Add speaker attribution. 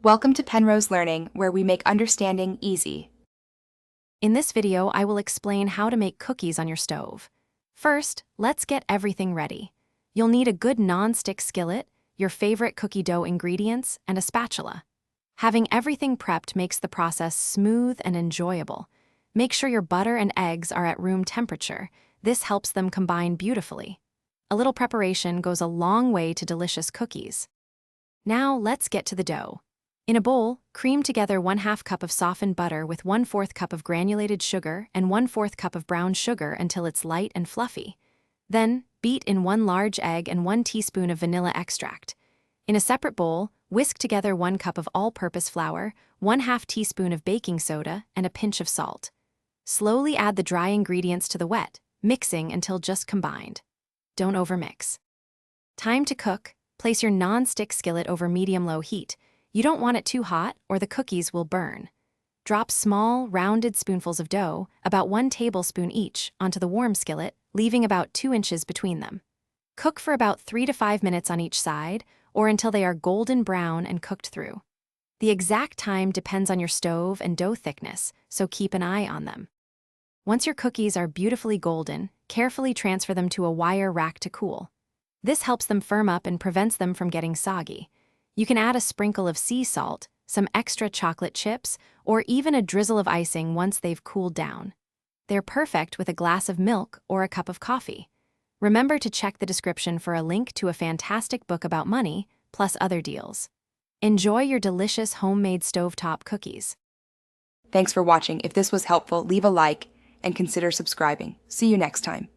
Speaker 1: Welcome to Penrose Learning, where we make understanding easy.
Speaker 2: In this video, I will explain how to make cookies on your stove. First, let's get everything ready. You'll need a good non-stick skillet, your favorite cookie dough ingredients, and a spatula. Having everything prepped makes the process smooth and enjoyable. Make sure your butter and eggs are at room temperature. This helps them combine beautifully. A little preparation goes a long way to delicious cookies. Now let's get to the dough. In a bowl, cream together 1/2 cup of softened butter with 1/4 cup of granulated sugar and 1/4 cup of brown sugar until it's light and fluffy. Then, beat in 1 large egg and 1 teaspoon of vanilla extract. In a separate bowl, whisk together 1 cup of all-purpose flour, 1/2 teaspoon of baking soda, and a pinch of salt. Slowly add the dry ingredients to the wet, mixing until just combined. Don't overmix. Time to cook. Place your non-stick skillet over medium-low heat. You don't want it too hot, or the cookies will burn. Drop small, rounded spoonfuls of dough, about 1 tablespoon each, onto the warm skillet, leaving about 2 inches between them. Cook for about 3 to 5 minutes on each side, or until they are golden brown and cooked through. The exact time depends on your stove and dough thickness, so keep an eye on them. Once your cookies are beautifully golden, carefully transfer them to a wire rack to cool. This helps them firm up and prevents them from getting soggy. You can add a sprinkle of sea salt, some extra chocolate chips, or even a drizzle of icing once they've cooled down. They're perfect with a glass of milk or a cup of coffee. Remember to check the description for a link to a fantastic book about money, plus other deals. Enjoy your delicious homemade stovetop cookies.
Speaker 1: Thanks for watching. If this was helpful, leave a like and consider subscribing. See you next time.